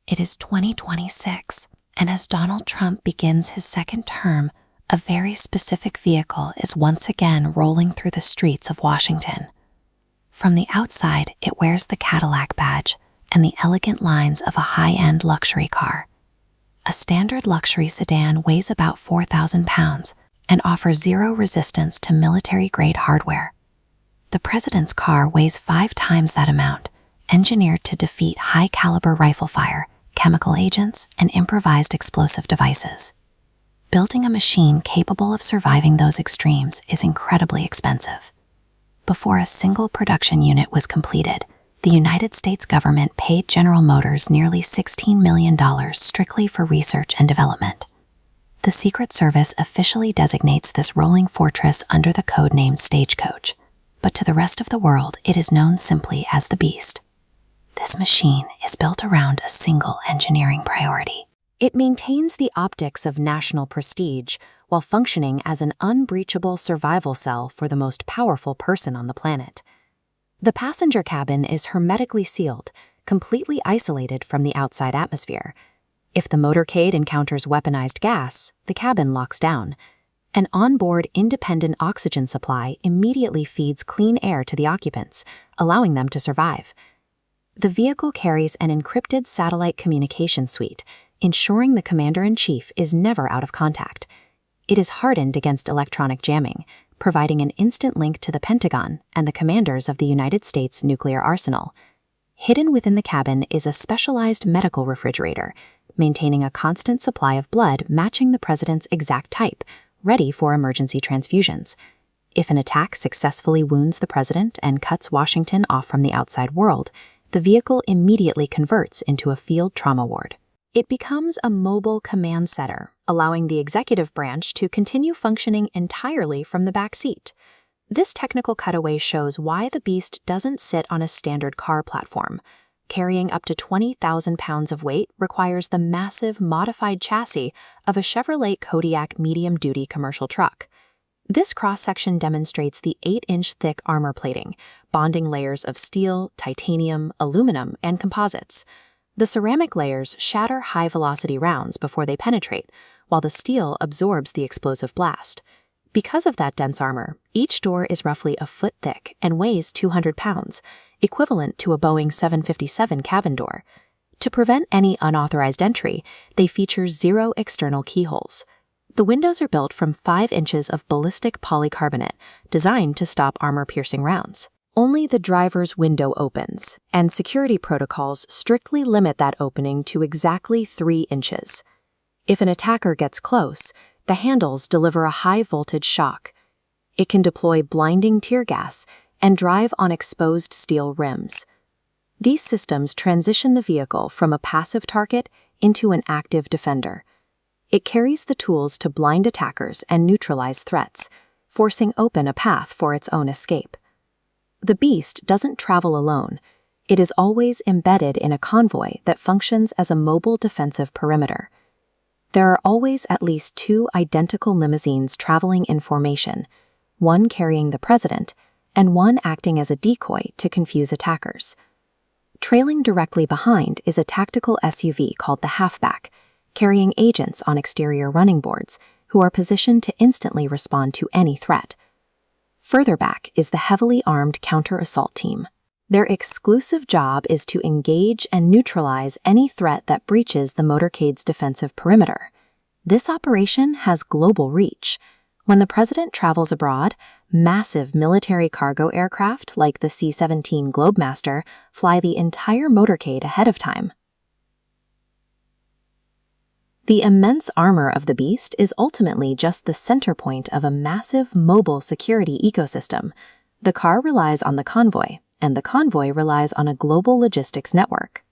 It is 2026, and as Donald Trump begins his second term, a very specific vehicle is once again rolling through the streets of Washington. From the outside, it wears the Cadillac badge and the elegant lines of a high-end luxury car. A standard luxury sedan weighs about 4,000 pounds and offers zero resistance to military-grade hardware. The president's car weighs 5 times that amount, engineered to defeat high-caliber rifle fire, chemical agents, and improvised explosive devices. Building a machine capable of surviving those extremes is incredibly expensive. Before a single production unit was completed, the United States government paid General Motors nearly $16 million strictly for research and development. The Secret Service officially designates this rolling fortress under the codename Stagecoach, but to the rest of the world it is known simply as the Beast. This machine is built around a single engineering priority. It maintains the optics of national prestige while functioning as an unbreachable survival cell for the most powerful person on the planet. The passenger cabin is hermetically sealed, completely isolated from the outside atmosphere. If the motorcade encounters weaponized gas, the cabin locks down. An onboard independent oxygen supply immediately feeds clean air to the occupants, allowing them to survive. The vehicle carries an encrypted satellite communication suite, ensuring the commander-in-chief is never out of contact. It is hardened against electronic jamming, providing an instant link to the Pentagon and the commanders of the United States nuclear arsenal. Hidden within the cabin is a specialized medical refrigerator, maintaining a constant supply of blood matching the president's exact type, ready for emergency transfusions. If an attack successfully wounds the president and cuts Washington off from the outside world, the vehicle immediately converts into a field trauma ward. It becomes a mobile command center, allowing the executive branch to continue functioning entirely from the back seat. This technical cutaway shows why the Beast doesn't sit on a standard car platform. Carrying up to 20,000 pounds of weight requires the massive modified chassis of a Chevrolet Kodiak medium-duty commercial truck. This cross-section demonstrates the 8-inch thick armor plating, bonding layers of steel, titanium, aluminum, and composites. The ceramic layers shatter high-velocity rounds before they penetrate, while the steel absorbs the explosive blast. Because of that dense armor, each door is roughly a foot thick and weighs 200 pounds, equivalent to a Boeing 757 cabin door. To prevent any unauthorized entry, they feature 0 external keyholes. The windows are built from 5 inches of ballistic polycarbonate, designed to stop armor-piercing rounds. Only the driver's window opens, and security protocols strictly limit that opening to exactly 3 inches. If an attacker gets close, the handles deliver a high-voltage shock. It can deploy blinding tear gas and drive on exposed steel rims. These systems transition the vehicle from a passive target into an active defender. It carries the tools to blind attackers and neutralize threats, forcing open a path for its own escape. The Beast doesn't travel alone. It is always embedded in a convoy that functions as a mobile defensive perimeter. There are always at least 2 identical limousines traveling in formation, one carrying the president and one acting as a decoy to confuse attackers. Trailing directly behind is a tactical SUV called the Halfback, carrying agents on exterior running boards who are positioned to instantly respond to any threat. Further back is the heavily armed counter-assault team. Their exclusive job is to engage and neutralize any threat that breaches the motorcade's defensive perimeter. This operation has global reach. When the president travels abroad, massive military cargo aircraft like the C-17 Globemaster fly the entire motorcade ahead of time. The immense armor of the Beast is ultimately just the center point of a massive mobile security ecosystem. The car relies on the convoy, and the convoy relies on a global logistics network.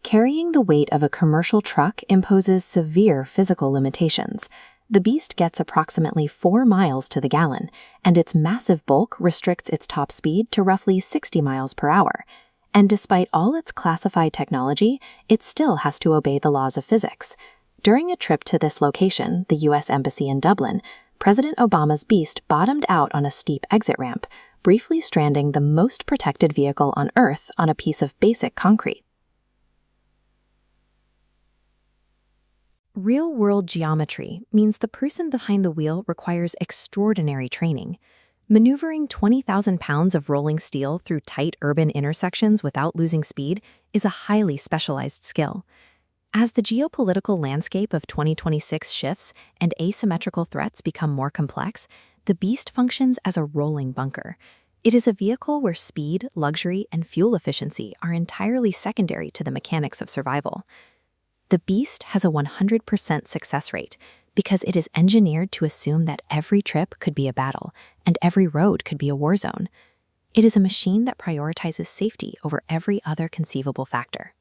Carrying the weight of a commercial truck imposes severe physical limitations. The Beast gets approximately 4 miles to the gallon, and its massive bulk restricts its top speed to roughly 60 miles per hour. And despite all its classified technology, it still has to obey the laws of physics. During a trip to this location, the U.S. Embassy in Dublin, President Obama's Beast bottomed out on a steep exit ramp, briefly stranding the most protected vehicle on Earth on a piece of basic concrete. Real-world geometry means the person behind the wheel requires extraordinary training. Maneuvering 20,000 pounds of rolling steel through tight urban intersections without losing speed is a highly specialized skill. As the geopolitical landscape of 2026 shifts and asymmetrical threats become more complex, the Beast functions as a rolling bunker. It is a vehicle where speed, luxury, and fuel efficiency are entirely secondary to the mechanics of survival. The Beast has a 100% success rate because it is engineered to assume that every trip could be a battle and every road could be a war zone. It is a machine that prioritizes safety over every other conceivable factor.